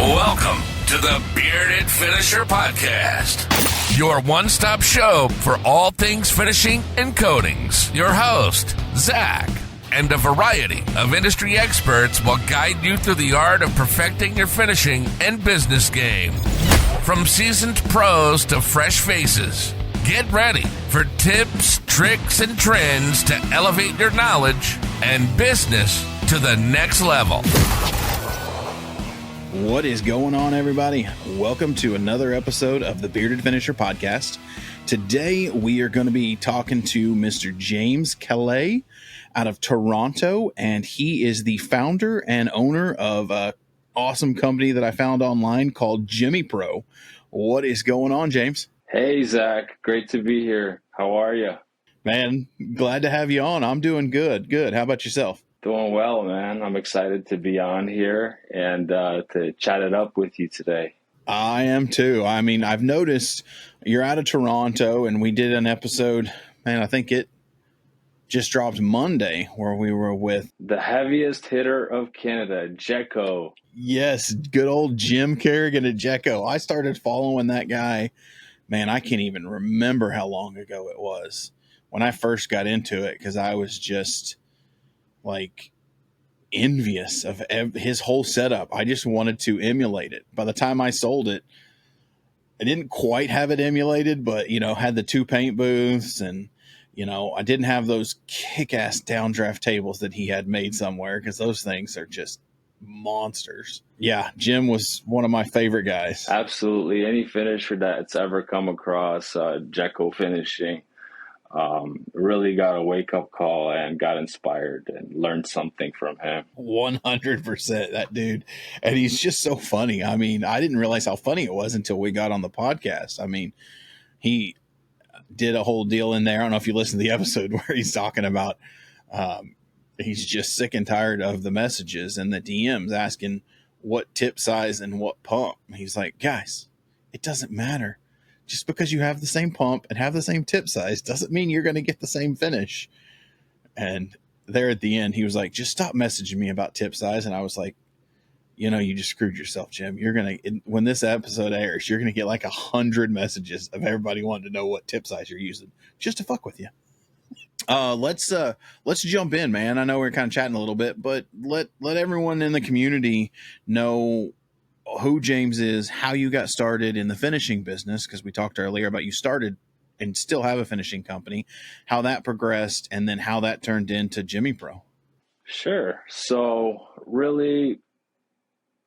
Welcome to the Bearded Finisher Podcast, your one-stop show for all things finishing and coatings. Your host, Zach, and a variety of industry experts will guide you through the art of perfecting your finishing and business game. From seasoned pros to fresh faces, get ready for tips, tricks, and trends to elevate your knowledge and business to the next level. What is going on, everybody? Welcome to another episode of the Bearded Finisher Podcast. Today, we are going to be talking to Mr. James Calais out of Toronto, and he is the founder and owner of an awesome company that I found online called Jimmy Pro. What is going on, James? Hey, Zach. Great to be here. How are you? Man, glad to have you on. I'm doing good. Good. How about yourself? Doing well, man. I'm excited to be on here and to chat it up with you today. I am too. I mean, I've noticed you're out of Toronto, and we did an episode, man, I think it just dropped Monday, where we were with the heaviest hitter of Canada, Jekko. Yes, good old Jim Kerrigan at Jekko. I started following that guy. Man, I can't even remember how long ago it was when I first got into it, because I was just like envious of his whole setup. I just wanted to emulate it. By the time I sold it, I didn't quite have it emulated, but, you know, had the 2 paint booths, and, you know, I didn't have those kick-ass downdraft tables that he had made somewhere, because those things are just monsters. Yeah, Jim was one of my favorite guys. Absolutely. Any finisher that's ever come across Jekko finishing really got a wake-up call and got inspired and learned something from him. 100%, that dude. And he's just so funny. I mean, I didn't realize how funny it was until we got on the podcast. I mean, he did a whole deal in there. I don't know if you listened to the episode where he's talking about he's just sick and tired of the messages and the DMs asking what tip size and what pump. He's like, guys, it doesn't matter. Just because you have the same pump and have the same tip size doesn't mean you're going to get the same finish. And there at the end, he was like, just stop messaging me about tip size. And I was like, you know, you just screwed yourself, Jim. You're going to, when this episode airs, you're going to get like 100 messages of everybody wanting to know what tip size you're using just to fuck with you. Let's jump in, man. I know we're kind of chatting a little bit, but let everyone in the community know who James is, how you got started in the finishing business, because we talked earlier about you started and still have a finishing company, how that progressed, and then how that turned into Jimmy Pro. Sure. So really,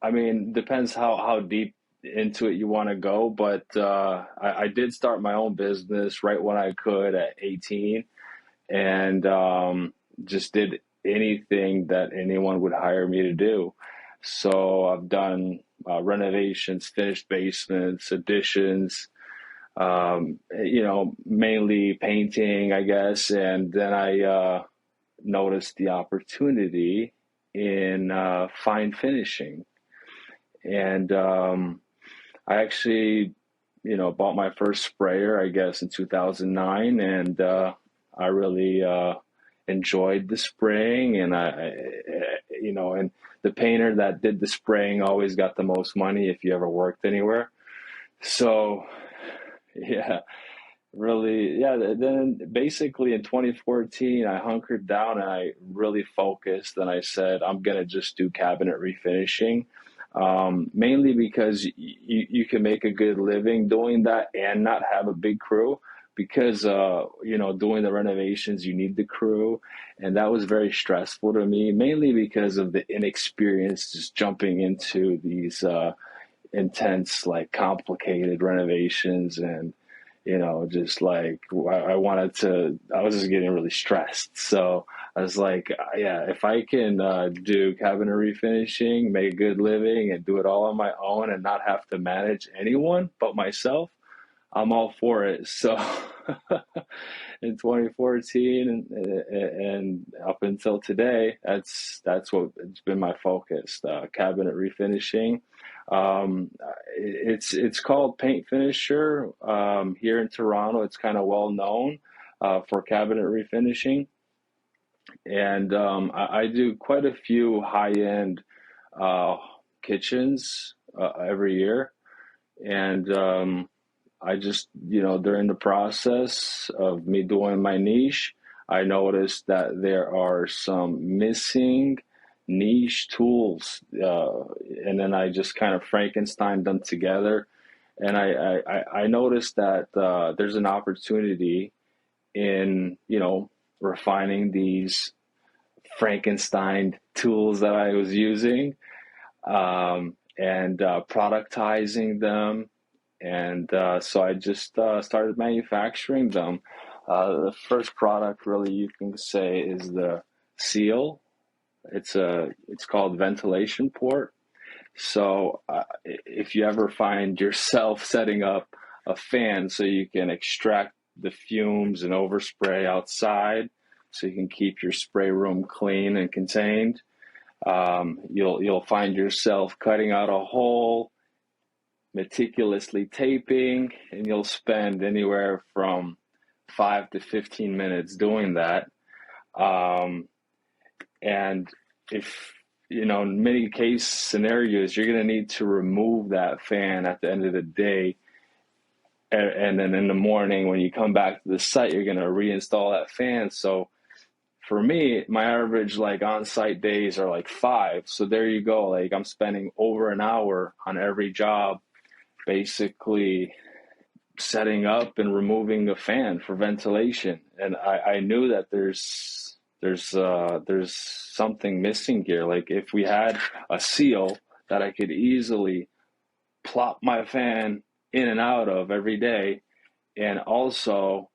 I mean, depends how deep into it you want to go, but I did start my own business right when I could at 18, and just did anything that anyone would hire me to do. So I've done renovations, finished basements, additions, you know, mainly painting, I guess. And then I noticed the opportunity in fine finishing. And I actually, you know, bought my first sprayer, I guess, in 2009. And I really enjoyed the spraying, and you know, and the painter that did the spraying always got the most money if you ever worked anywhere. So, yeah, really, yeah. Then basically in 2014, I hunkered down and I really focused, and I said, I'm going to just do cabinet refinishing, mainly because you can make a good living doing that and not have a big crew. Because, you know, doing the renovations, you need the crew. And that was very stressful to me, mainly because of the inexperience just jumping into these intense, like complicated renovations. And, you know, just like I was just getting really stressed. So I was like, yeah, if I can do cabinet refinishing, make a good living, and do it all on my own and not have to manage anyone but myself, I'm all for it. So in 2014 and up until today, that's what it's been my focus, cabinet refinishing. It's called Paint Finisher. Here in Toronto, it's kind of well known for cabinet refinishing. And I do quite a few high-end kitchens every year. And I just, during the process of me doing my niche, I noticed that there are some missing niche tools. And then I just kind of Frankenstein them together. And I noticed that there's an opportunity in, refining these Frankenstein tools that I was using, and productizing them. And so I just started manufacturing them. The first product, really, you can say, is the seal. It's called ventilation port. So if you ever find yourself setting up a fan so you can extract the fumes and overspray outside, so you can keep your spray room clean and contained, you'll find yourself cutting out a hole, meticulously taping, and you'll spend anywhere from 5 to 15 minutes doing that. And if, in many case scenarios, you're going to need to remove that fan at the end of the day. And then in the morning, when you come back to the site, you're going to reinstall that fan. So for me, my average on-site days are 5. So there you go. Like, I'm spending over an hour on every job, basically setting up and removing a fan for ventilation. And I knew that there's something missing here. Like, if we had a seal that I could easily plop my fan in and out of every day, and also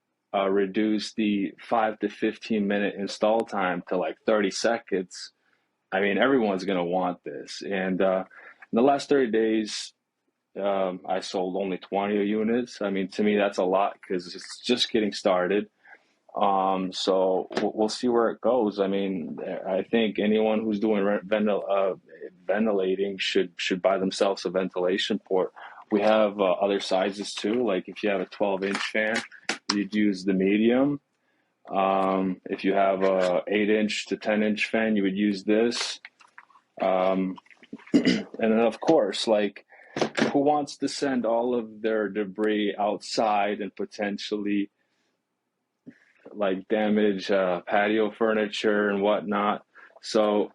reduce the 5 to 15 minute install time to 30 seconds, I mean, everyone's going to want this. And in the last 30 days, I sold only 20 units. I mean, to me, that's a lot because it's just getting started. So we'll see where it goes. I mean, I think anyone who's doing ventilating should buy themselves a ventilation port. We have other sizes too. Like, if you have a 12-inch fan, you'd use the medium. If you have a 8-inch to 10-inch fan, you would use this. And then, of course, who wants to send all of their debris outside and potentially damage patio furniture and whatnot? So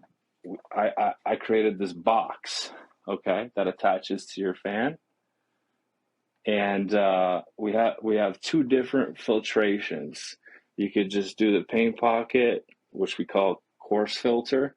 I created this box, okay, that attaches to your fan. And we have 2 different filtrations. You could just do the paint pocket, which we call coarse filter,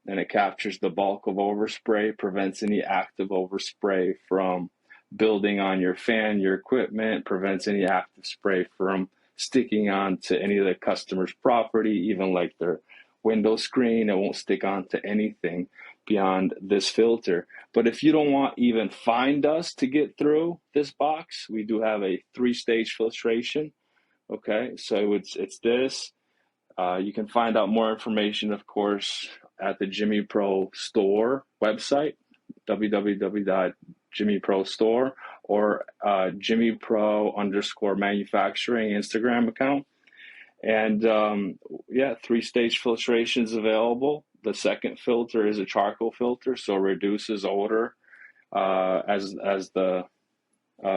and it captures the bulk of overspray, prevents any active overspray from building on your fan, your equipment, prevents any active spray from sticking onto any of the customer's property, even their window screen. It won't stick onto anything beyond this filter. But if you don't want even fine dust to get through this box, we do have a 3-stage filtration. Okay, so it's this. You can find out more information, of course, at the Jimmy Pro Store website, www.jimmyprostore, or Jimmy Pro _manufacturing Instagram account. And 3-stage filtration is available. The second filter is a charcoal filter, so it reduces odor as the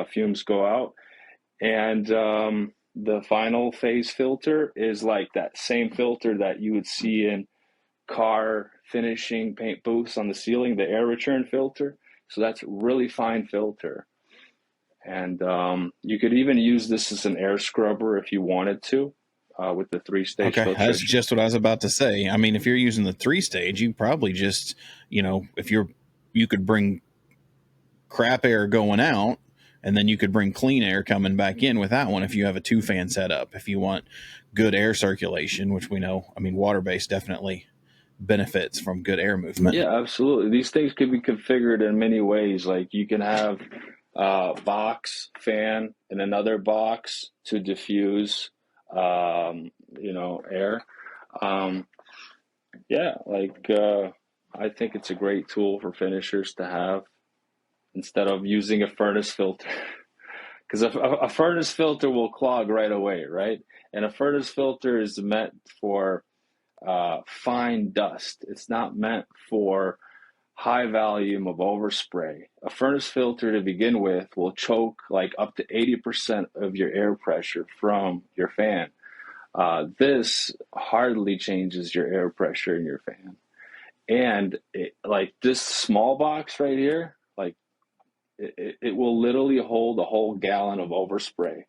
fumes go out. And the final phase filter is that same filter that you would see in car finishing paint booths on the ceiling, the air return filter. So that's really fine filter. And you could even use this as an air scrubber if you wanted to, with the 3-stage filtration. That's just what I was about to say. I mean, if you're using the 3-stage, you probably just, if you could bring crap air going out, and then you could bring clean air coming back in with that one if you have a 2-fan setup. If you want good air circulation, which we know, I mean, water-based definitely benefits from good air movement. Yeah, absolutely. These things can be configured in many ways. Like, you can have a box fan and another box to diffuse, air. I think it's a great tool for finishers to have instead of using a furnace filter. Because a furnace filter will clog right away, right? And a furnace filter is meant for fine dust. It's not meant for high volume of overspray. A furnace filter to begin with will choke like up to 80% of your air pressure from your fan. This hardly changes your air pressure in your fan. And like this small box right here, like it will literally hold a whole gallon of overspray.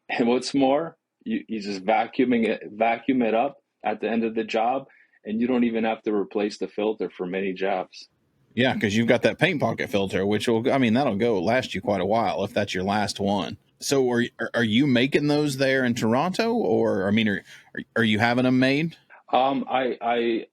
And what's more, you just vacuum it up at the end of the job, and you don't even have to replace the filter for many jobs. Yeah, because you've got that paint pocket filter, which will, I mean, that'll go last you quite a while if that's your last one. So are you making those there in Toronto, or I mean, are you having them made? I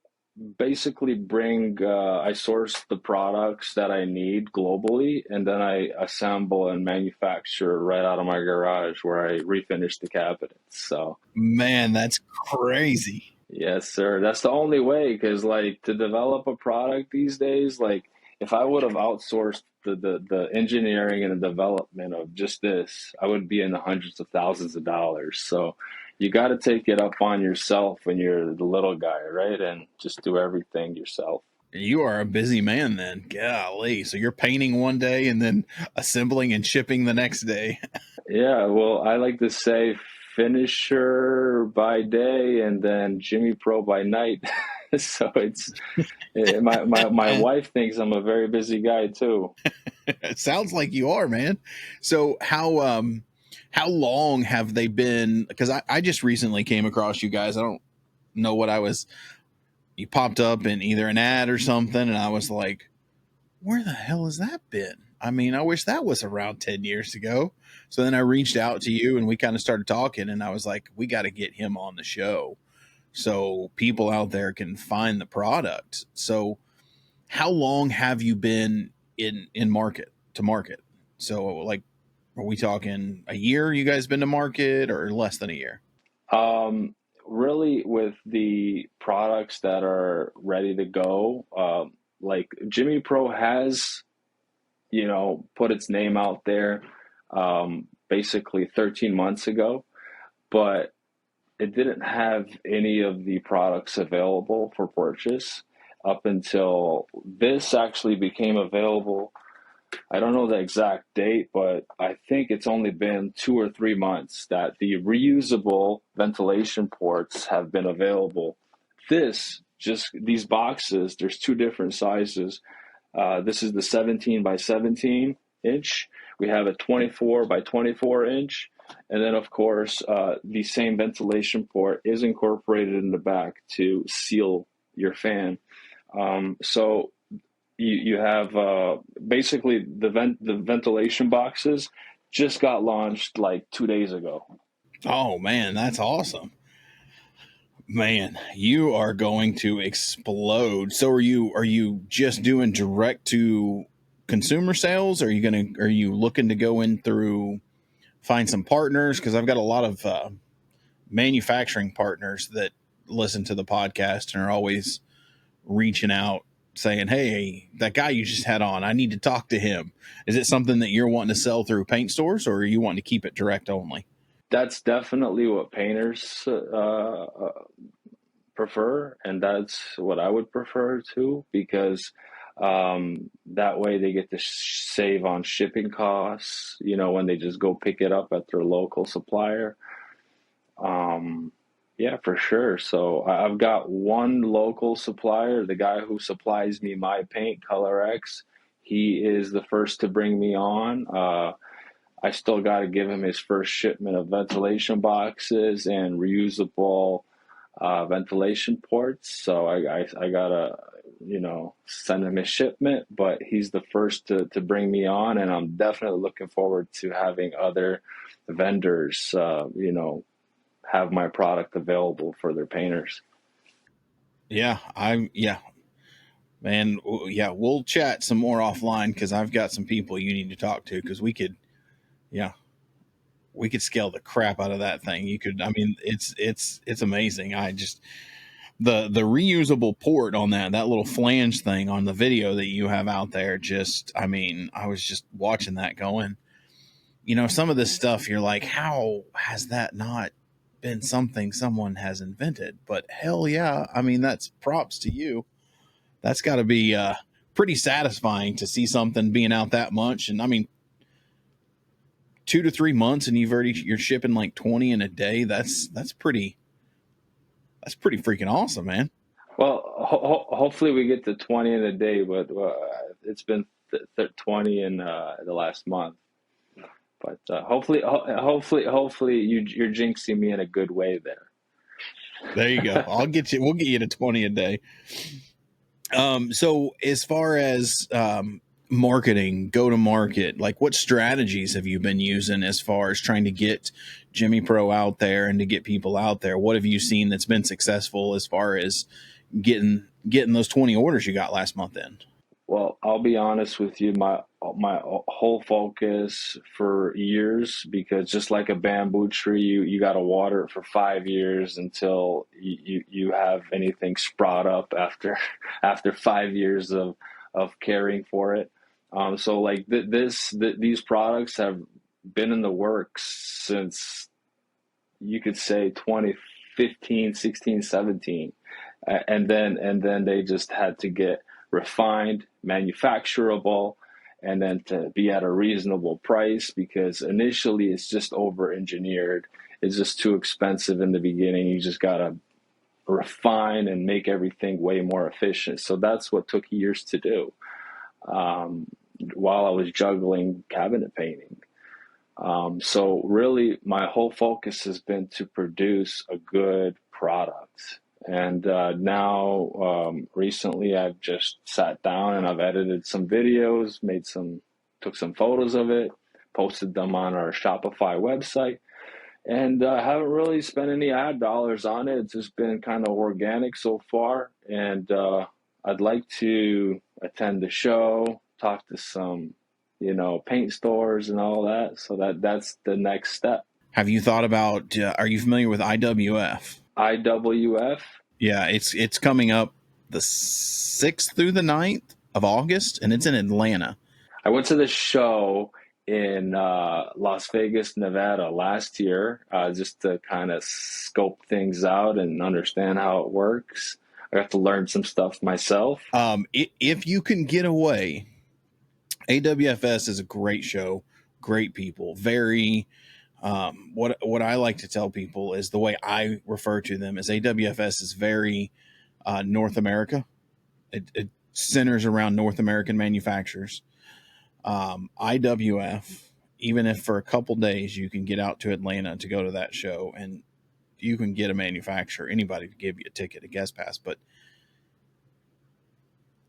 basically I source the products that I need globally, and then I assemble and manufacture right out of my garage where I refinish the cabinets. So, Man, that's crazy. yes, sir. That's the only way, because like to develop a product these days, like if I would have outsourced the engineering and the development of just this, I would be in the hundreds of thousands of dollars. So you got to take it up on yourself when you're the little guy, right? And just do everything yourself. You are a busy man then. Golly. So you're painting one day and then assembling and shipping the next day. Yeah, well, I like to say finisher by day and then Jimmy Pro by night. So my wife thinks I'm a very busy guy too. It sounds like you are, man. So how long have they been, because I just recently came across you guys. I don't know what I was, you popped up in either an ad or something, and I was like, where the hell has that been? I mean, I wish that was around 10 years ago. So then I reached out to you and we kind of started talking, and I was like, we got to get him on the show so people out there can find the product. So how long have you been in market to market? So like, are we talking a year you guys been to market, or less than a year? Um, Really, with the products that are ready to go, like Jimmy Pro has, put its name out there, basically 13 months ago, but it didn't have any of the products available for purchase up until this actually became available. I don't know the exact date, but I think it's only been 2 or 3 months that the reusable ventilation ports have been available. These boxes, there's two different sizes. This is the 17 by 17 inch. We have a 24 by 24 inch. And then, of course, the same ventilation port is incorporated in the back to seal your fan. So you have basically the ventilation boxes just got launched like 2 days ago. Oh man, that's awesome. Man, you are going to explode. So are you just doing direct to consumer sales? Are you looking to go in through, find some partners? Because I've got a lot of manufacturing partners that listen to the podcast and are always reaching out saying, hey, that guy you just had on, I need to talk to him. Is it something that you're wanting to sell through paint stores, or are you wanting to keep it direct only? That's definitely what painters prefer, and that's what I would prefer too, because that way they get to save on shipping costs, when they just go pick it up at their local supplier. Um, yeah, for sure. So I've got one local supplier, the guy who supplies me my paint, Color X. He is the first to bring me on. I still got to give him his first shipment of ventilation boxes and reusable ventilation ports. So I gotta, send him his shipment, but he's the first to bring me on, and I'm definitely looking forward to having other vendors, have my product available for their painters. Yeah, man. Yeah, we'll chat some more offline because I've got some people you need to talk to, because yeah, we could scale the crap out of that thing. I mean, it's amazing. I just, the reusable port on that little flange thing on the video that you have out there, just, I mean, I was just watching that going, some of this stuff you're like, how has that not been something someone has invented? But hell yeah, I mean, that's props to you. That's got to be pretty satisfying to see something being out that much. And I mean, 2 to 3 months and you're shipping like 20 in a day. That's pretty freaking awesome, man. Well, hopefully we get to 20 in a day, but it's been 20 in the last month. But hopefully you're jinxing me in a good way there. There you go. We'll get you to 20 a day. So as far as marketing, go to market, like what strategies have you been using as far as trying to get Jimmy Pro out there and to get people out there? What have you seen that's been successful as far as getting those 20 orders you got last month in? Well, I'll be honest with you, my whole focus for years, because just like a bamboo tree, you got to water it for 5 years until you have anything sprout up after 5 years of caring for it. So like these products have been in the works since, you could say, 2015, 16, 17. And then they just had to get refined, manufacturable, and then to be at a reasonable price, because initially it's just over engineered. It's just too expensive in the beginning. You just got to refine and make everything way more efficient. So that's what took years to do, while I was juggling cabinet painting. So really my whole focus has been to produce a good product. And now recently I've just sat down and I've edited some videos, took some photos of it, posted them on our Shopify website, and I haven't really spent any ad dollars on it. It's just been kind of organic so far. And I'd like to attend the show, talk to some, paint stores and all that. So that's the next step. Have you thought about, are you familiar with IWF? IWF? Yeah, it's coming up the 6th through the 9th of August, and it's in Atlanta. I went to the show in Las Vegas, Nevada last year, just to kind of scope things out and understand how it works. I got to learn some stuff myself. If you can get away, AWFS is a great show, great people, very... what I like to tell people is the way I refer to them is AWFS is very North America. It centers around North American manufacturers. IWF, even if for a couple days you can get out to Atlanta to go to that show, and you can get a manufacturer, anybody to give you a ticket, a guest pass, but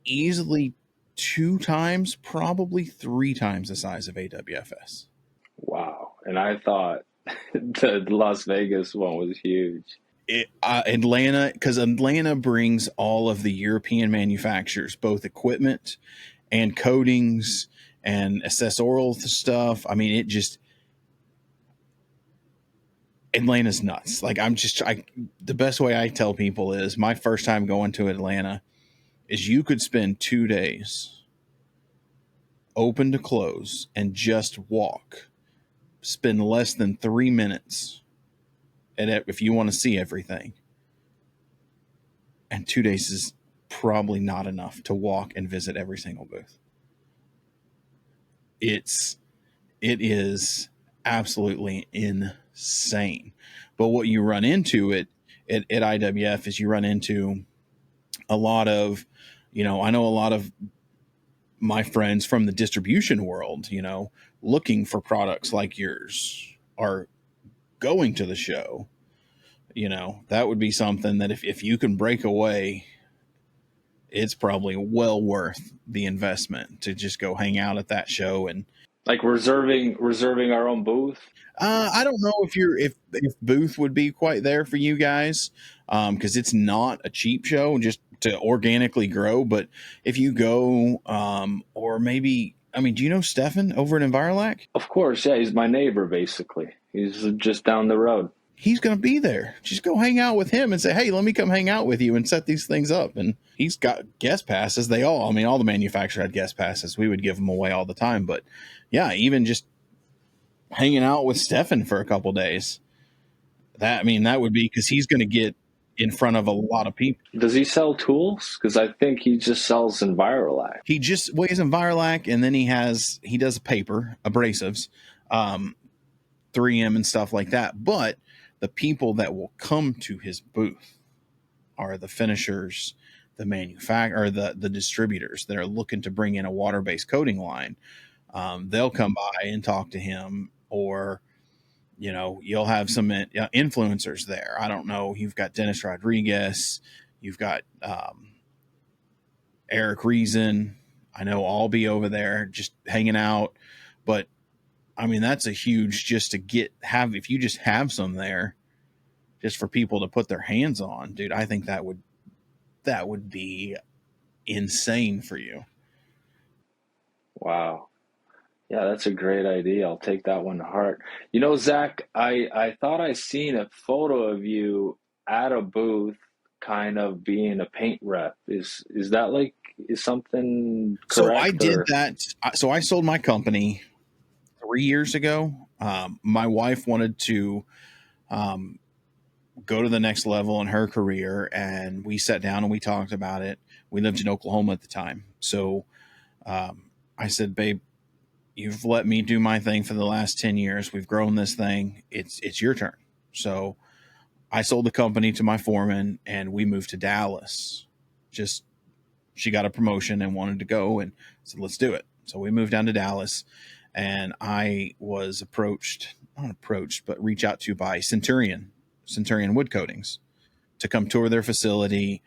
easily 2 times, probably 3 times the size of AWFS. Wow. And I thought the Las Vegas one was huge. Atlanta, because Atlanta brings all of the European manufacturers, both equipment and coatings and accessorial stuff. I mean, Atlanta's nuts. Like the best way I tell people is my first time going to Atlanta is you could spend 2 days open to close and just walk. Spend less than 3 minutes if you want to see everything. And 2 days is probably not enough to walk and visit every single booth. It is absolutely insane. But what you run into at IWF is you run into a lot of, I know a lot of my friends from the distribution world, looking for products like yours are going to the show. That would be something that if you can break away, it's probably well worth the investment to just go hang out at that show. And like reserving our own booth. I don't know if booth would be quite there for you guys, because it's not a cheap show just to organically grow. But if you go, or maybe, do you know Stefan over at Envirolac? Of course, yeah. He's my neighbor, basically. He's just down the road. He's going to be there. Just go hang out with him and say, hey, let me come hang out with you and set these things up. And he's got guest passes. All the manufacturers had guest passes. We would give them away all the time. But yeah, even just hanging out with Stefan for a couple days. That would be, because he's going to get in front of a lot of people. Does he sell tools? Because I think he just sells Envirolac. He just weighs in Viralac, and then he does paper abrasives, 3M and stuff like that. But the people that will come to his booth are the finishers, the manufacturer, or the distributors that are looking to bring in a water-based coating line. They'll come by and talk to him, or you'll have some influencers there. I don't know. You've got Dennis Rodriguez, you've got Eric Reason. I know I'll be over there just hanging out, but I mean that's a huge just to if you just have some there, just for people to put their hands on, dude. I think that would be insane for you. Wow. Yeah, that's a great idea. I'll take that one to heart. Zach, I thought I seen a photo of you at a booth kind of being a paint rep. Is that is something So I correct did or? that. So I sold my company 3 years ago. My wife wanted to go to the next level in her career, and we sat down and we talked about it. We lived in Oklahoma at the time. So I said, babe, you've let me do my thing for the last 10 years. We've grown this thing. It's your turn. So I sold the company to my foreman, and we moved to Dallas. She got a promotion and wanted to go, and said, let's do it. So we moved down to Dallas, and I was not approached, but reached out to by Centurion Wood Coatings to come tour their facility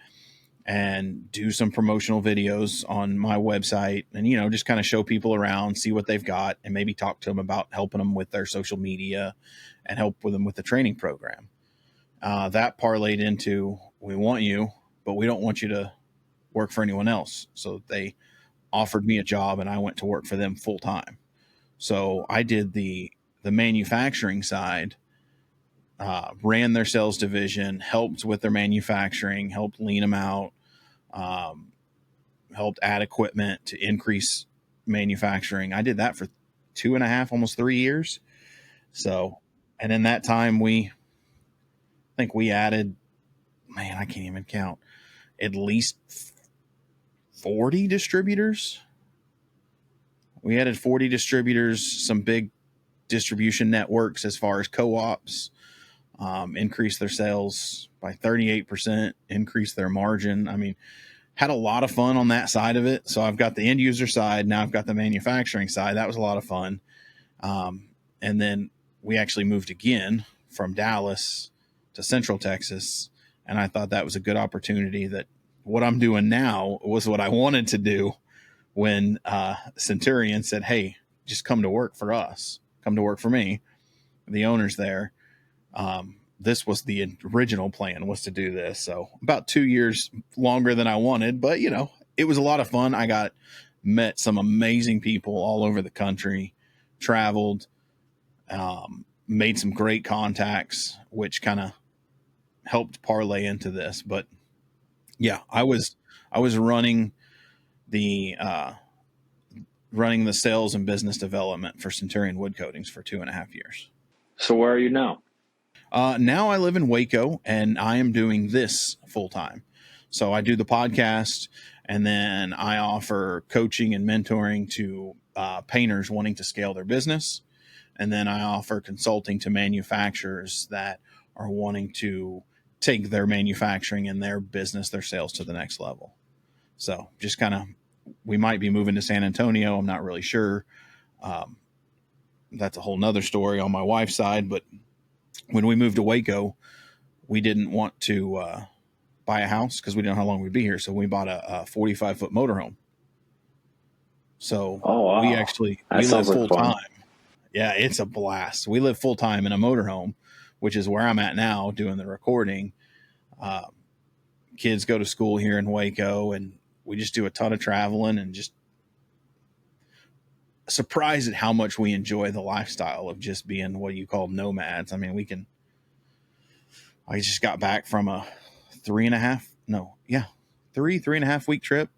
and do some promotional videos on my website, and just kind of show people around, see what they've got, and maybe talk to them about helping them with their social media and help with them with the training program. That parlayed into, we want you, but we don't want you to work for anyone else. So they offered me a job, and I went to work for them full time. So I did the manufacturing side, ran their sales division, helped with their manufacturing, helped lean them out, helped add equipment to increase manufacturing. I did that for 2.5, almost 3 years. So, and in that time, I think we added, man, I can't even count, at least 40 distributors. We added 40 distributors, some big distribution networks as far as co-ops, increased their sales by 38%, increased their margin. I mean, had a lot of fun on that side of it. So I've got the end user side. Now I've got the manufacturing side. That was a lot of fun. And then we actually moved again from Dallas to Central Texas. And I thought that was a good opportunity, that what I'm doing now was what I wanted to do when Centurion said, hey, just come to work for us. Come to work for me. The owner's there. This was the original plan, was to do this. So about 2 years longer than I wanted, but it was a lot of fun. I met some amazing people all over the country, traveled, made some great contacts, which kind of helped parlay into this. But yeah, I was running the sales and business development for Centurion Wood Coatings for 2.5 years. So where are you now? Now I live in Waco, and I am doing this full time. So I do the podcast, and then I offer coaching and mentoring to painters wanting to scale their business. And then I offer consulting to manufacturers that are wanting to take their manufacturing and their business, their sales to the next level. So just kind of, we might be moving to San Antonio. I'm not really sure. That's a whole nother story on my wife's side. But when we moved to Waco, we didn't want to buy a house because we didn't know how long we'd be here. So we bought a 45-foot motorhome. So Oh, wow. we live full time. Yeah, it's a blast. We live full time in a motorhome, which is where I'm at now doing the recording. Kids go to school here in Waco, and we just do a ton of traveling, and just surprised at how much we enjoy the lifestyle of just being what you call nomads. I mean, I just got back from a 3.5 week trip.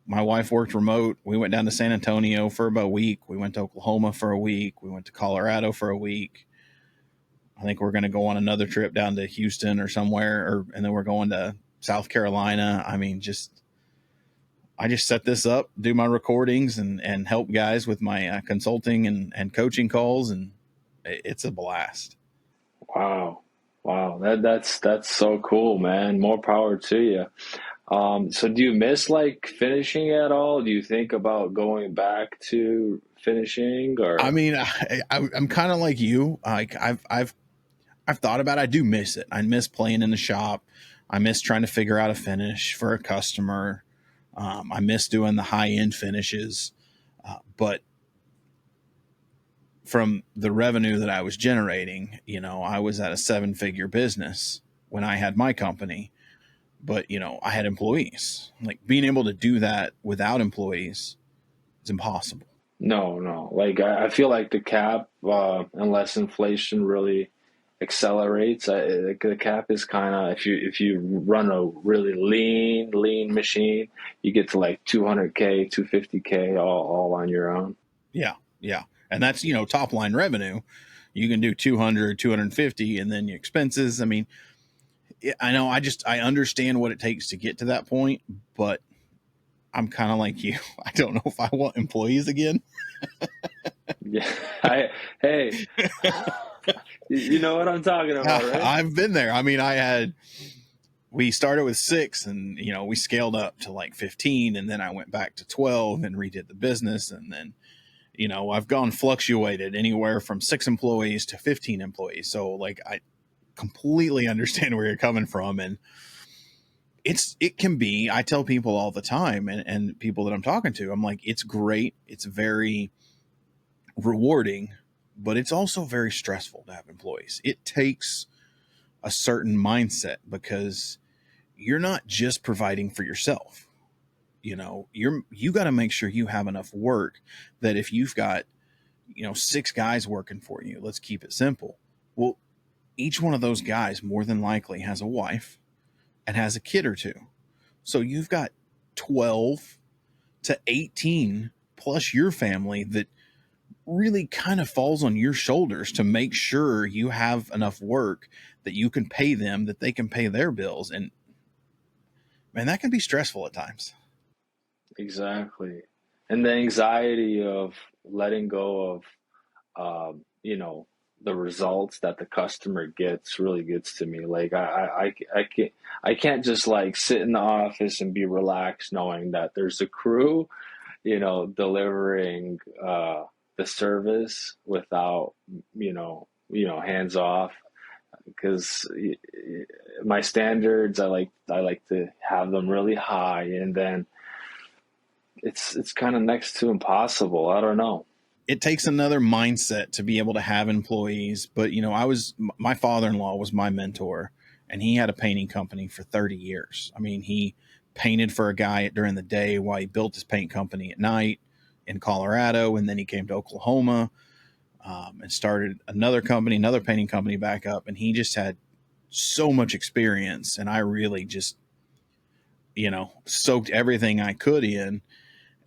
My wife worked remote. We went down to San Antonio for about a week. We went to Oklahoma for a week. We went to Colorado for a week. I think we're going to go on another trip down to Houston or somewhere, and then we're going to South Carolina. I mean, I just set this up, do my recordings, and help guys with my consulting and coaching calls, and it's a blast. Wow. Wow. That's so cool, man. More power to you. So do you miss like finishing at all? Do you think about going back to finishing I or? mean, I'm kind of like you. Like I've thought about it. I do miss it. I miss playing in the shop. I miss trying to figure out a finish for a customer. I miss doing the high end finishes. But from the revenue that I was generating, I was at a 7-figure business when I had my company, but I had employees. Like being able to do that without employees is impossible. No. Like I feel like the cap, unless inflation really accelerates, like the cap is kind of if you run a really lean machine, you get to like 200K, 250K all on your own. Yeah. Yeah. And that's, top line revenue. You can do 200, 250, and then your expenses. I mean, I know I understand what it takes to get to that point, but I'm kind of like you. I don't know if I want employees again. Yeah. Hey, you know what I'm talking about, right? I've been there. I mean, we started with 6 and, we scaled up to like 15, and then I went back to 12 and redid the business. And then, I've gone fluctuated anywhere from 6 employees to 15 employees. So like, I completely understand where you're coming from. And it can be, I tell people all the time and people that I'm talking to, I'm like, it's great. It's very rewarding, but it's also very stressful to have employees. It takes a certain mindset because you're not just providing for yourself. You got to make sure you have enough work that if you've got, 6 guys working for you, let's keep it simple. Well, each one of those guys more than likely has a wife and has a kid or two. So you've got 12 to 18 plus your family that really kind of falls on your shoulders to make sure you have enough work that you can pay them, that they can pay their bills. And man, that can be stressful at times. Exactly. And the anxiety of letting go of, the results that the customer gets really gets to me. Like I can't just like sit in the office and be relaxed knowing that there's a crew, delivering the service without, hands off. Because my standards, I like to have them really high, and then it's kind of next to impossible. I don't know. It takes another mindset to be able to have employees. But, my father-in-law was my mentor, and he had a painting company for 30 years. I mean, he painted for a guy during the day while he built his paint company at night in Colorado. And then he came to Oklahoma and started another painting company back up. And he just had so much experience. And I really just, soaked everything I could in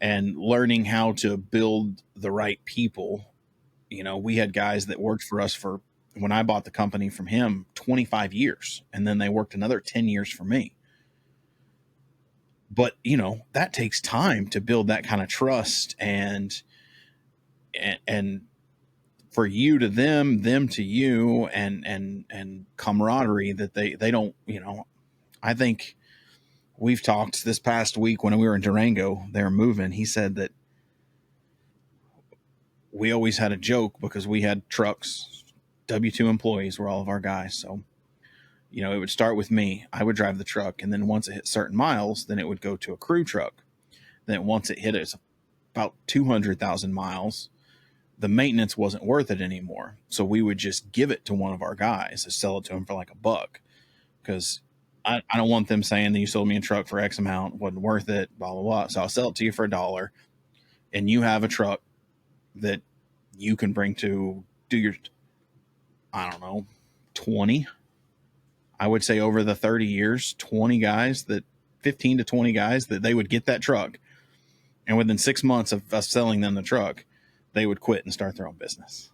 and learning how to build the right people. We had guys that worked for us for, when I bought the company from him, 25 years. And then they worked another 10 years for me. But, that takes time to build that kind of trust and for you to them to you, and camaraderie that they don't, I think we've talked this past week when we were in Durango, they were moving. He said that we always had a joke because we had trucks, W-2 employees were all of our guys. So, it would start with me. I would drive the truck. And then once it hit certain miles, then it would go to a crew truck. Then once it hit us about 200,000 miles, the maintenance wasn't worth it anymore. So we would just give it to one of our guys to sell it to him for like $1, because I don't want them saying that you sold me a truck for X amount, wasn't worth it, blah, blah, blah. So I'll sell it to you for $1, and you have a truck that you can bring to do your, I don't know, 20. I would say over the 30 years, 15 to 20 guys that they would get that truck. And within 6 months of us selling them the truck, they would quit and start their own business.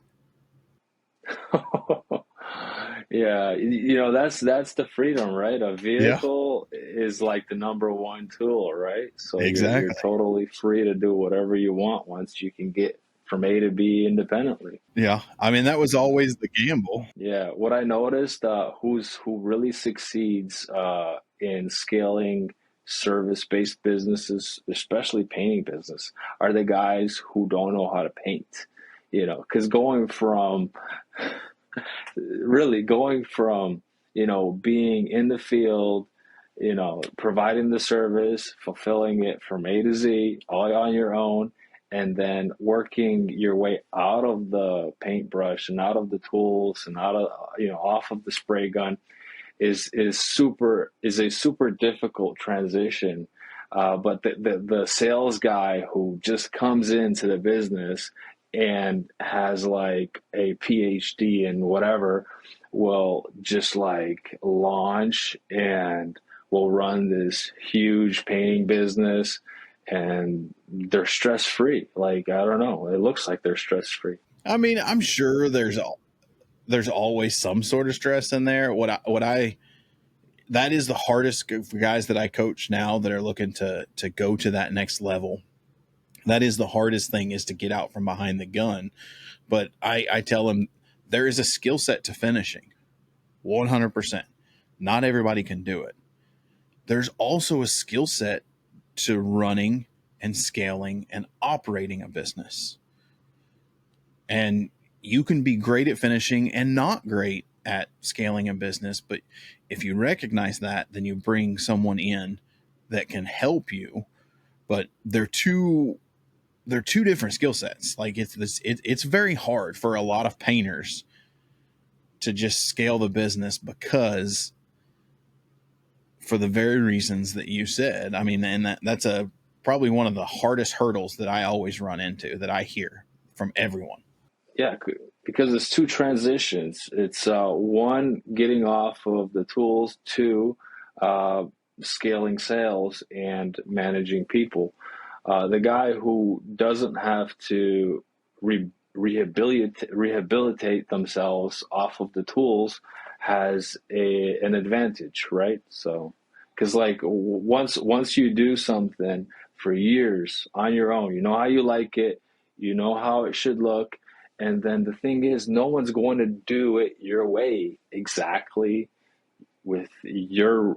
Yeah, that's the freedom, right? A Yeah, vehicle is like the number one tool, right? So you're exactly. totally free to do whatever you want once you can get from A to B independently. Yeah. I mean, that was always the gamble. Yeah, what I noticed, who really succeeds in scaling service-based businesses, especially painting business, are the guys who don't know how to paint. Because going from being in the field, providing the service, fulfilling it from A to Z, all on your own, and then working your way out of the paintbrush and out of the tools and out of, off of the spray gun is a super difficult transition. But the sales guy who just comes into the business and has like a PhD in whatever will just like launch and will run this huge painting business, and they're stress free. Like, I don't know, it looks like they're stress free. I mean, I'm sure there's always some sort of stress in there. That is the hardest for guys that I coach now that are looking to go to that next level. That is the hardest thing, is to get out from behind the gun. But I tell them there is a skill set to finishing, 100%. Not everybody can do it. There's also a skill set to running and scaling and operating a business. And you can be great at finishing and not great at scaling a business. But if you recognize that, then you bring someone in that can help you. But they're two different skill sets. Like, it's very hard for a lot of painters to just scale the business, because for the very reasons that you said. I mean, and that's probably one of the hardest hurdles that I always run into, that I hear from everyone. Yeah, because it's two transitions. It's one, getting off of the tools, two, uh, scaling sales and managing people. The guy who doesn't have to rehabilitate themselves off of the tools has an advantage, right? So, because like once you do something for years on your own, you know how you like it, you know how it should look, and then the thing is, no one's going to do it your way exactly with your,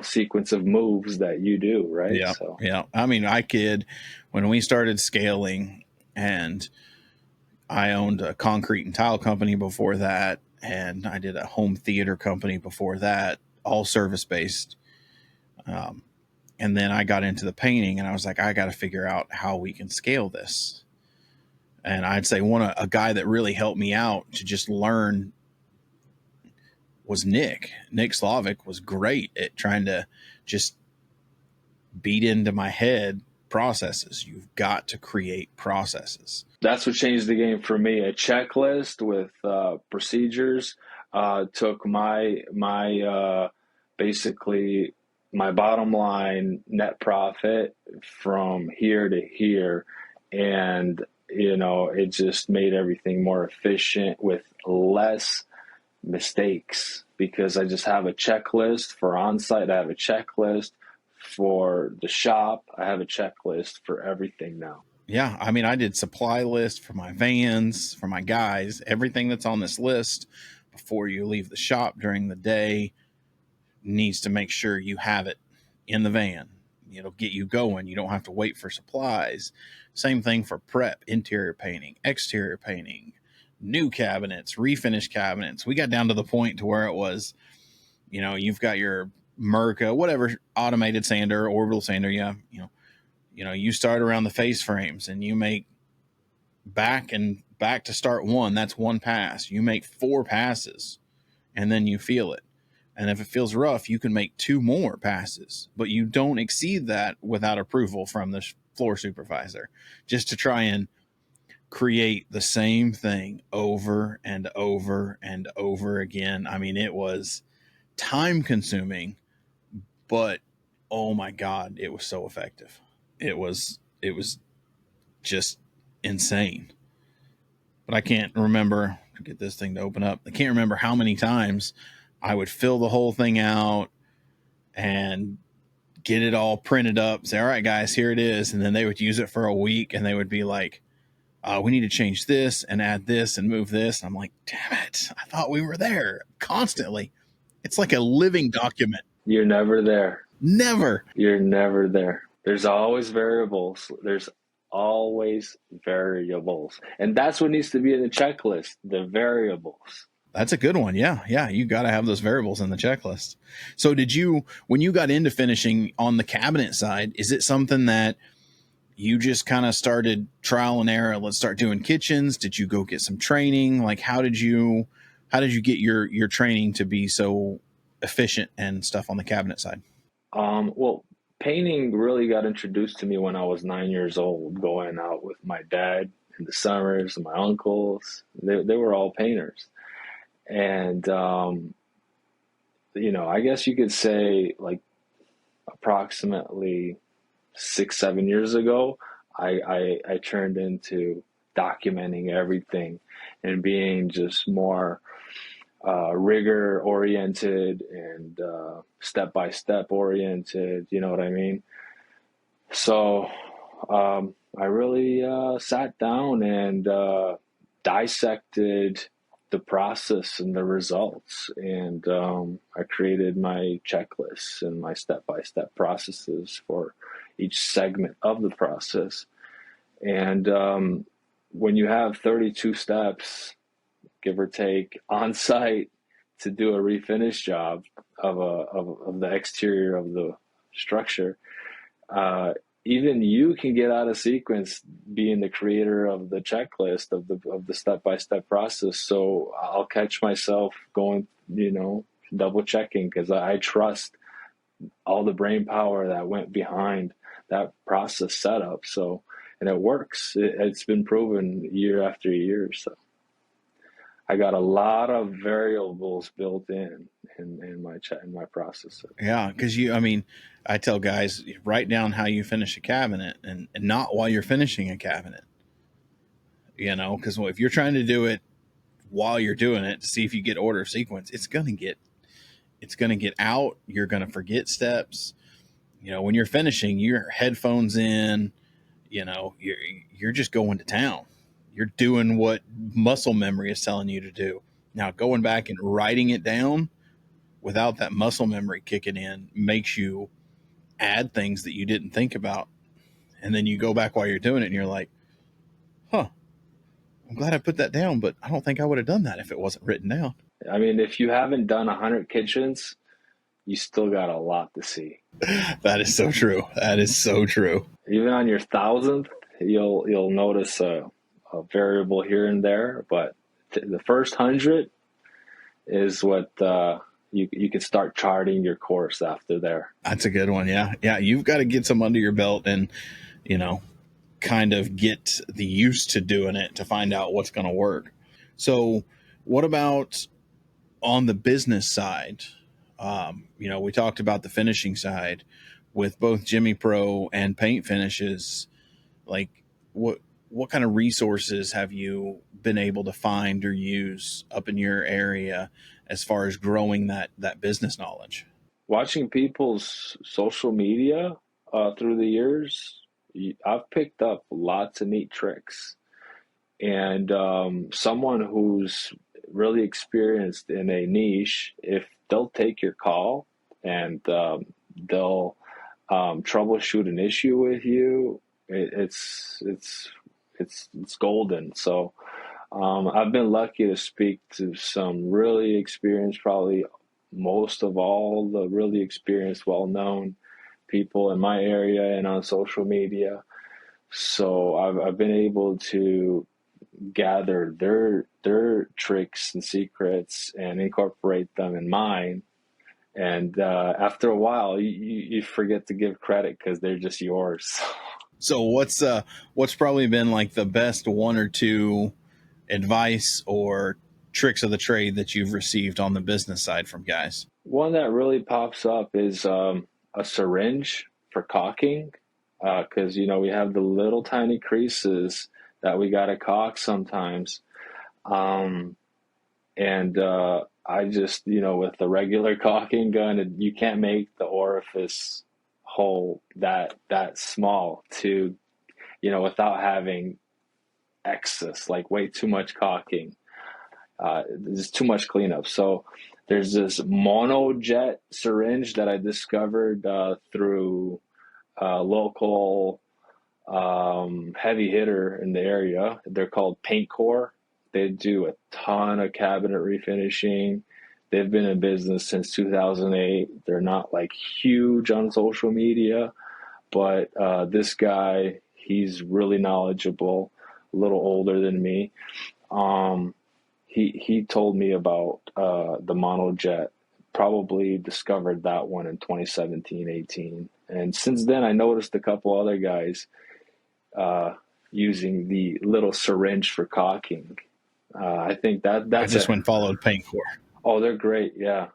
sequence of moves that you do, right? Yeah. So, Yeah. I mean, I kid, when we started scaling, and I owned a concrete and tile company before that, and I did a home theater company before that, all service based. Um, and then I got into the painting, and I was like, I got to figure out how we can scale this. And I'd say a guy that really helped me out to just learn was Nick. Nick Slavic was great at trying to just beat into my head processes. You've got to create processes. that's what changed the game for me. A checklist with procedures took my basically my bottom line net profit from here to here, and it just made everything more efficient with less mistakes, because I just have a checklist for on-site. I have a checklist for the shop. I have a checklist for everything now. Yeah, I mean, I did supply list for my vans, for my guys, everything that's on this list before you leave the shop during the day needs to make sure you have it in the van. It'll get you going. You don't have to wait for supplies. Same thing for prep, interior painting, exterior painting, new cabinets, refinish cabinets. We got down to the point to where it was, you've got your Merca, whatever, automated sander, orbital sander. Yeah. You start around the face frames, and you make back to start one. That's one pass. You make 4 passes, and then you feel it. And if it feels rough, you can make 2 more passes, but you don't exceed that without approval from the floor supervisor, just to try and create the same thing over and over and over again. I mean, it was time consuming, but oh my God, it was so effective. It was just insane. But I can't remember. get this thing to open up. I can't remember how many times I would fill the whole thing out and get it all printed up, say, all right, guys, here it is. And then they would use it for a week and they would be like, we need to change this and add this and move this. And I'm like, damn it. I thought we were there constantly. It's like a living document. You're never there. Never. You're never there. There's always variables. There's always variables. And that's what needs to be in the checklist, the variables. That's a good one. Yeah. Yeah. You got to have those variables in the checklist. So when you got into finishing on the cabinet side, is it something that you just kind of started trial and error? Let's start doing kitchens. Did you go get some training? Like, how did you get your training to be so efficient and stuff on the cabinet side? Well, painting really got introduced to me when I was 9 years old, going out with my dad in the summers and my uncles. They were all painters. And, I guess you could say like approximately 6-7 years ago, I turned into documenting everything and being just more rigor oriented and step-by-step oriented, you know what I mean? So I really sat down and dissected the process and the results, and I created my checklists and my step-by-step processes for each segment of the process. And when you have 32 steps, give or take, on site to do a refinish job of the exterior of the structure, even you can get out of sequence being the creator of the checklist of the step-by-step process. So I'll catch myself going, double checking, because I trust all the brain power that went behind that process setup. So, and it works. It's been proven year after year. So I got a lot of variables built in my process. Yeah, because I tell guys, write down how you finish a cabinet and not while you're finishing a cabinet. Because if you're trying to do it while you're doing it to see if you get order of sequence, it's gonna get out. You're gonna forget steps. When you're finishing, your headphones in. You're just going to town. You're doing what muscle memory is telling you to do. Now, going back and writing it down without that muscle memory kicking in makes you add things that you didn't think about. And then you go back while you're doing it and you're like, I'm glad I put that down, but I don't think I would have done that if it wasn't written down. I mean, if you haven't done 100 kitchens, you still got a lot to see. That is so true. That is so true. Even on your 1,000th, you'll notice a variable here and there, but the first 100 is what you can start charting your course after there. That's a good one. Yeah. Yeah. You've got to get some under your belt and, kind of get the used to doing it to find out what's going to work. So what about on the business side? We talked about the finishing side with both Jimmy Pro and Paint Finishes. Like what kind of resources have you been able to find or use up in your area as far as growing that business knowledge? Watching people's social media through the years, I've picked up lots of neat tricks. And someone who's really experienced in a niche, if they'll take your call and they'll troubleshoot an issue with you, it's golden. So I've been lucky to speak to some really experienced, probably most of all the really experienced, well-known people in my area and on social media. So I've been able to gather their tricks and secrets and incorporate them in mine. And after a while, you forget to give credit because they're just yours. So what's probably been like the best one or two advice or tricks of the trade that you've received on the business side from guys? One that really pops up is a syringe for caulking, because we have the little tiny creases that we got to caulk sometimes. And I just, with the regular caulking gun, you can't make the orifice hole that small to, without having excess, like way too much caulking. There's too much cleanup. So there's this monojet syringe that I discovered through a local heavy hitter in the area. They're called Paint Core. They do a ton of cabinet refinishing. They've been in business since 2008. They're not like huge on social media, but this guy, he's really knowledgeable, a little older than me. He told me about the monojet, probably discovered that one in 2017, 18. And since then, I noticed a couple other guys using the little syringe for caulking. I think I that's just went and followed Paint Core. Oh, they're great. Yeah.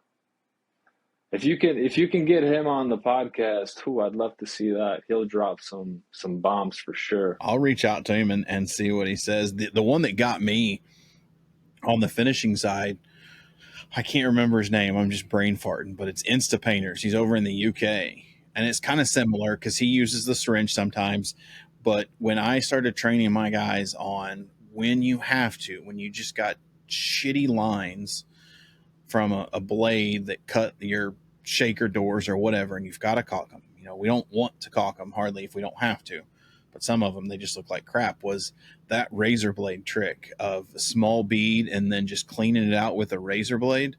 If you can get him on the podcast, I'd love to see that. He'll drop some bombs for sure. I'll reach out to him and see what he says. The one that got me on the finishing side, I can't remember his name. I'm just brain farting, but it's Insta Painters. He's over in the UK, and it's kind of similar because he uses the syringe sometimes. But when I started training my guys on when you just got shitty lines from a blade that cut your shaker doors or whatever, and you've got to caulk them. We don't want to caulk them hardly if we don't have to, but some of them, they just look like crap. Was that razor blade trick of a small bead and then just cleaning it out with a razor blade.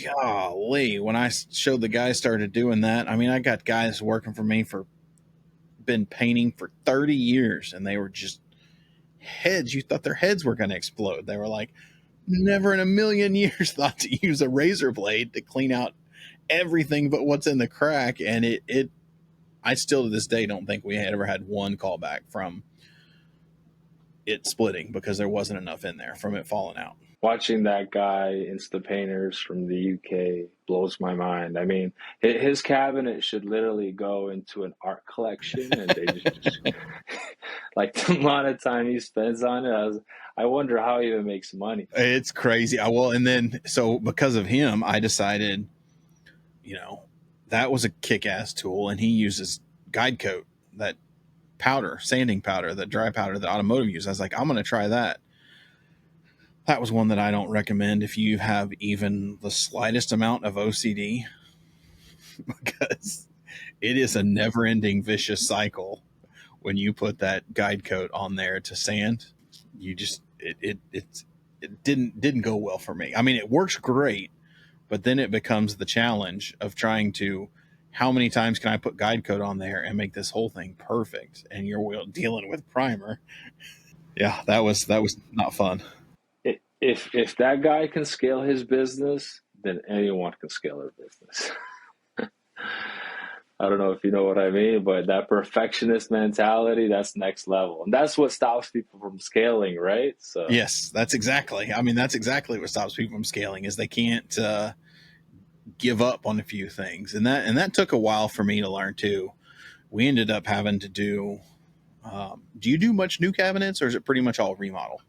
Golly, when I showed the guys started doing that, I mean, I got guys working for me been painting for 30 years, and they were just heads. You thought their heads were going to explode. They were like, never in a million years thought to use a razor blade to clean out everything but what's in the crack. And I still to this day don't think we ever had one callback from it splitting because there wasn't enough in there from it falling out. Watching that guy, Insta Painters from the UK, blows my mind. I mean, his cabinet should literally go into an art collection, and they just like the amount of time he spends on it. I wonder how he even makes money. It's crazy. And then so because of him, I decided, that was a kick-ass tool, and he uses guide coat, that powder, sanding powder, that dry powder that automotive use. I was like, I'm going to try that. That was one that I don't recommend if you have even the slightest amount of OCD, because it is a never-ending vicious cycle when you put that guide coat on there to sand. You just it didn't go well for me. I mean, it works great, but then it becomes the challenge of trying to, how many times can I put guide coat on there and make this whole thing perfect? And you're dealing with primer. Yeah, that was not fun. If that guy can scale his business, then anyone can scale their business. I don't know if you know what I mean, but that perfectionist mentality, that's next level. And that's what stops people from scaling, right? So yes, that's exactly what stops people from scaling, is they can't give up on a few things. And that took a while for me to learn too. We ended up having to do you do much new cabinets, or is it pretty much all remodel?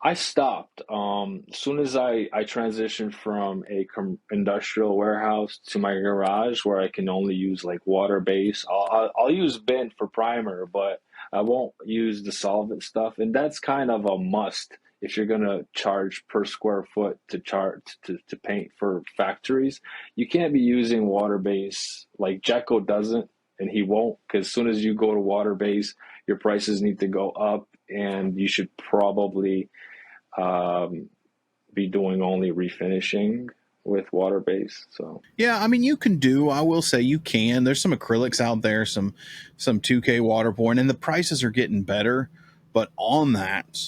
I stopped. As soon as I transitioned from a industrial warehouse to my garage, where I can only use like water base, I'll use bin for primer, but I won't use the solvent stuff. And that's kind of a must if you're gonna charge per square foot to paint for factories. You can't be using water base. Like Jekko doesn't, and he won't, because as soon as you go to water base, your prices need to go up, and you should probably be doing only refinishing with water base. So yeah, I mean, I will say you can. There's some acrylics out there, some 2K waterborne, and the prices are getting better. But on that,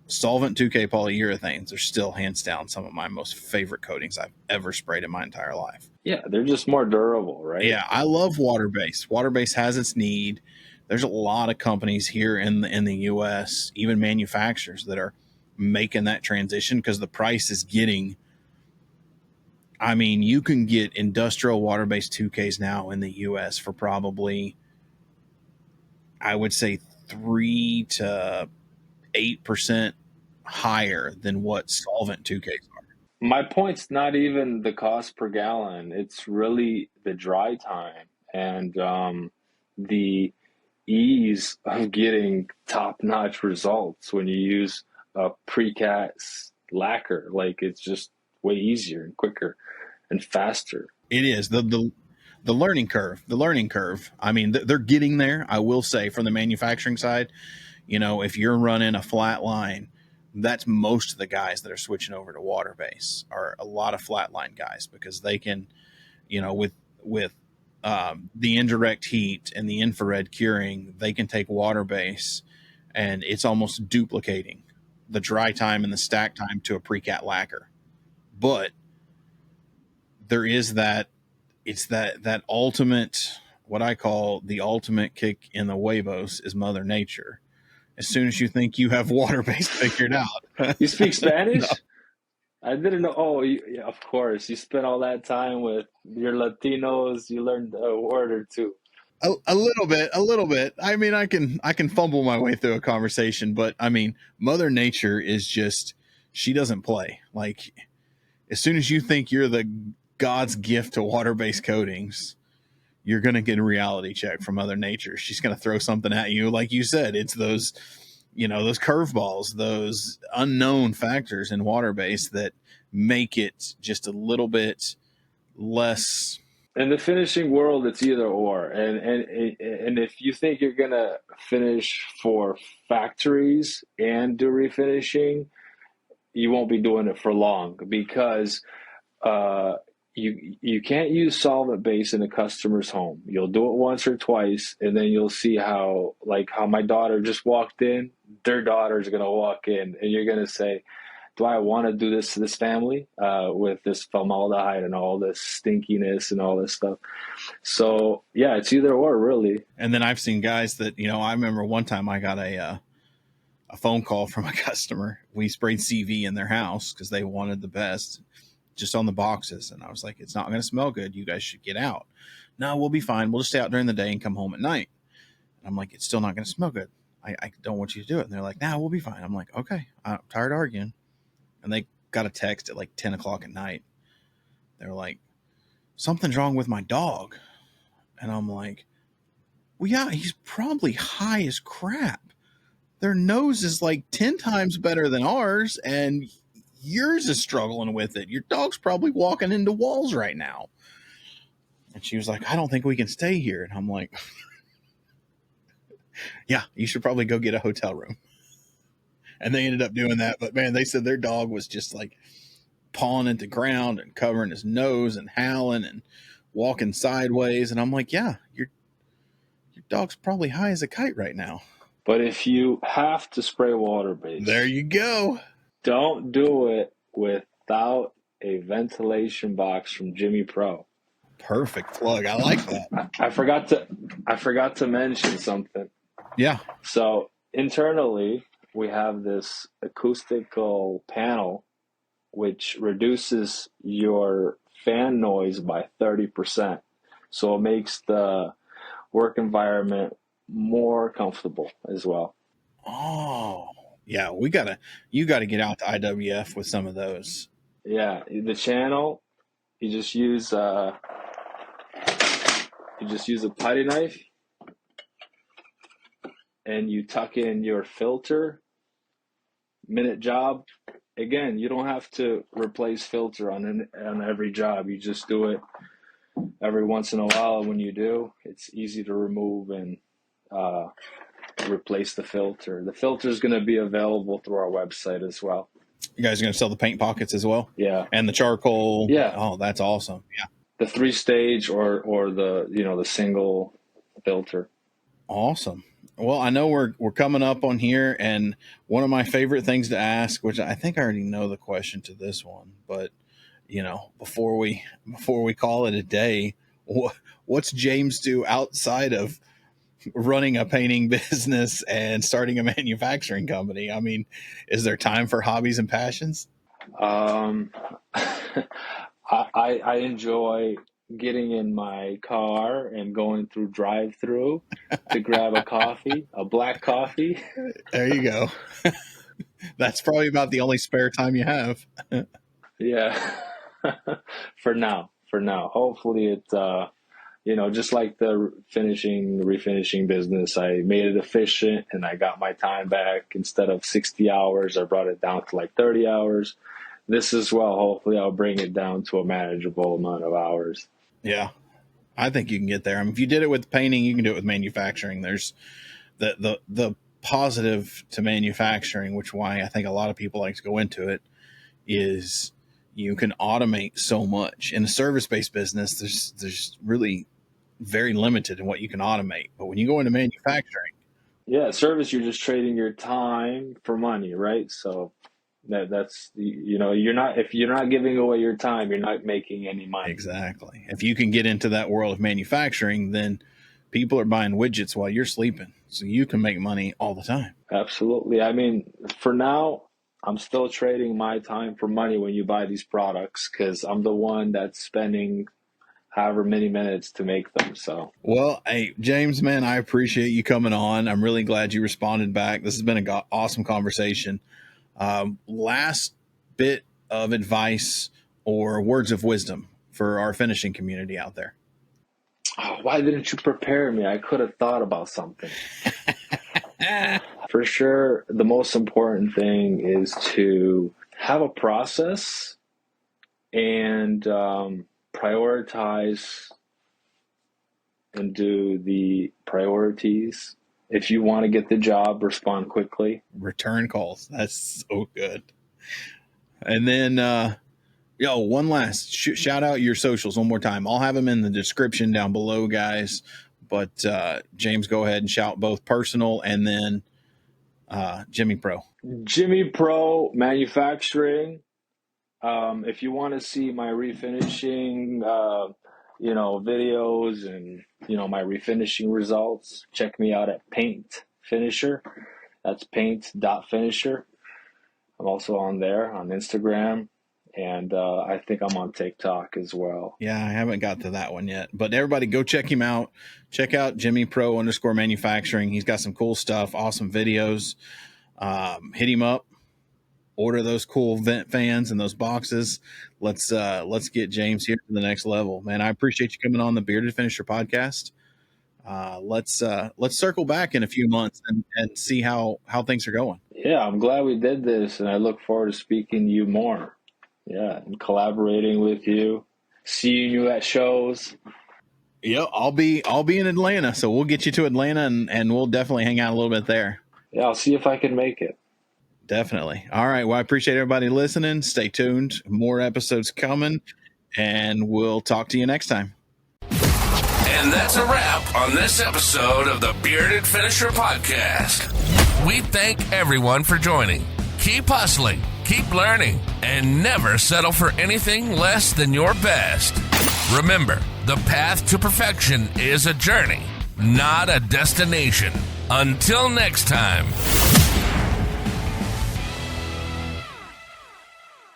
solvent 2K polyurethanes are still hands down some of my most favorite coatings I've ever sprayed in my entire life. Yeah, they're just more durable, right? Yeah, I love water base. Water base has its need. There's a lot of companies here in the US, even manufacturers, that are making that transition because the price is getting. I mean, you can get industrial water-based 2Ks now in the US for probably, I would say, 3 to 8% higher than what solvent 2Ks are. My point's not even the cost per gallon. It's really the dry time and the ease of getting top-notch results when you use a precast lacquer. Like it's just way easier and quicker and faster. It is the learning curve. The learning curve. I mean, they're getting there. I will say, from the manufacturing side, if you're running a flat line, that's most of the guys that are switching over to water base are a lot of flatline guys, because they can, with the indirect heat and the infrared curing, they can take water base, and it's almost duplicating the dry time and the stack time to a precat lacquer. But there is that, it's that ultimate, what I call the ultimate kick in the huevos, is Mother Nature. As soon as you think you have water base figured out. You speak Spanish? No. I didn't know. Oh, yeah, of course. You spent all that time with your Latinos. You learned a word or two. A little bit. I mean, I can fumble my way through a conversation, but I mean, Mother Nature is just, she doesn't play. Like, as soon as you think you're the God's gift to water-based coatings, you're going to get a reality check from Mother Nature. She's going to throw something at you. Like you said, it's those, those curveballs, those unknown factors in water-based that make it just a little bit less. In the finishing world, it's either or. And if you think you're going to finish for factories and do refinishing, you won't be doing it for long, because you can't use solvent base in a customer's home. You'll do it once or twice, and then you'll see how my daughter just walked in, their daughter's going to walk in, and you're going to say, do I want to do this to this family with this formaldehyde and all this stinkiness and all this stuff? So yeah, it's either or, really. And then I've seen guys that, I remember one time I got a phone call from a customer. We sprayed CV in their house because they wanted the best, just on the boxes. And I was like, it's not going to smell good. You guys should get out. No, we'll be fine. We'll just stay out during the day and come home at night. And I'm like, it's still not going to smell good. I don't want you to do it. And they're like, nah, we'll be fine. I'm like, okay, I'm tired of arguing. And they got a text at like 10 o'clock at night. They're like, something's wrong with my dog. And I'm like, well, yeah, he's probably high as crap. Their nose is like 10 times better than ours, and yours is struggling with it. Your dog's probably walking into walls right now. And she was like, I don't think we can stay here. And I'm like, yeah, you should probably go get a hotel room. And they ended up doing that. But man, they said their dog was just like pawing at the ground and covering his nose and howling and walking sideways. And I'm like, yeah, your dog's probably high as a kite right now. But if you have to spray water base, there you go. Don't do it without a ventilation box from Jimmy Pro. Perfect plug. I like that. I forgot to mention something. Yeah. So internally, we have this acoustical panel which reduces your fan noise by 30%. So it makes the work environment more comfortable as well. Oh, yeah, you gotta get out to IWF with some of those. Yeah, the channel, you just use a putty knife, and you tuck in your filter. Minute job. Again, you don't have to replace filter on every job. You just do it every once in a while. When you do, it's easy to remove and replace the filter. The filter is going to be available through our website as well. You guys are going to sell the paint pockets as well? Yeah. And the charcoal? Yeah. Oh, that's awesome. Yeah. The 3-stage or the the single filter. Awesome. Well, I know we're coming up on here, and one of my favorite things to ask, which I think I already know the question to this one, but before we call it a day, what's James do outside of running a painting business and starting a manufacturing company? I mean, is there time for hobbies and passions? I enjoy getting in my car and going through drive-through to grab a coffee, a black coffee. There you go. That's probably about the only spare time you have. Yeah. For now. Hopefully it, just like the refinishing business, I made it efficient and I got my time back. Instead of 60 hours, I brought it down to like 30 hours. This as well, hopefully I'll bring it down to a manageable amount of hours. Yeah, I think you can get there. I mean, if you did it with painting, you can do it with manufacturing. There's the positive to manufacturing, which why I think a lot of people like to go into it, is you can automate so much. In a service-based business, there's really very limited in what you can automate. But when you go into manufacturing, yeah, service, you're just trading your time for money, right? So that's if you're not giving away your time, you're not making any money. exactly. If you can get into that world of manufacturing, then people are buying widgets while you're sleeping, so you can make money all the time. Absolutely. I mean, for now, I'm still trading my time for money when you buy these products, because I'm the one that's spending however many minutes to make them. So, well, hey, James, man, I appreciate you coming on. I'm really glad you responded back. This has been an awesome conversation. Last bit of advice or words of wisdom for our finishing community out there. Oh, why didn't you prepare me? I could have thought about something. For sure, the most important thing is to have a process and prioritize and do the priorities. If you want to get the job, respond quickly. Return calls. That's so good. And then, one last shout out your socials one more time. I'll have them in the description down below, guys. But James, go ahead and shout both personal and then Jimmy Pro. Jimmy Pro Manufacturing. If you want to see my refinishing, videos and, my refinishing results, check me out at Paint Finisher. That's paint.finisher. I'm also on there on Instagram. And I think I'm on TikTok as well. Yeah, I haven't got to that one yet. But everybody go check him out. Check out Jimmy Pro _manufacturing. He's got some cool stuff, awesome videos. Hit him up. Order those cool vent fans and those boxes. Let's get James here to the next level. Man, I appreciate you coming on the Bearded Finisher podcast. Let's circle back in a few months and see how things are going. Yeah, I'm glad we did this, and I look forward to speaking to you more. Yeah, and collaborating with you, seeing you at shows. Yeah, I'll be in Atlanta, so we'll get you to Atlanta and we'll definitely hang out a little bit there. Yeah, I'll see if I can make it. Definitely. All right. Well, I appreciate everybody listening. Stay tuned. More episodes coming, and we'll talk to you next time. And that's a wrap on this episode of the Bearded Finisher Podcast. We thank everyone for joining. Keep hustling, keep learning, and never settle for anything less than your best. Remember, the path to perfection is a journey, not a destination. Until next time.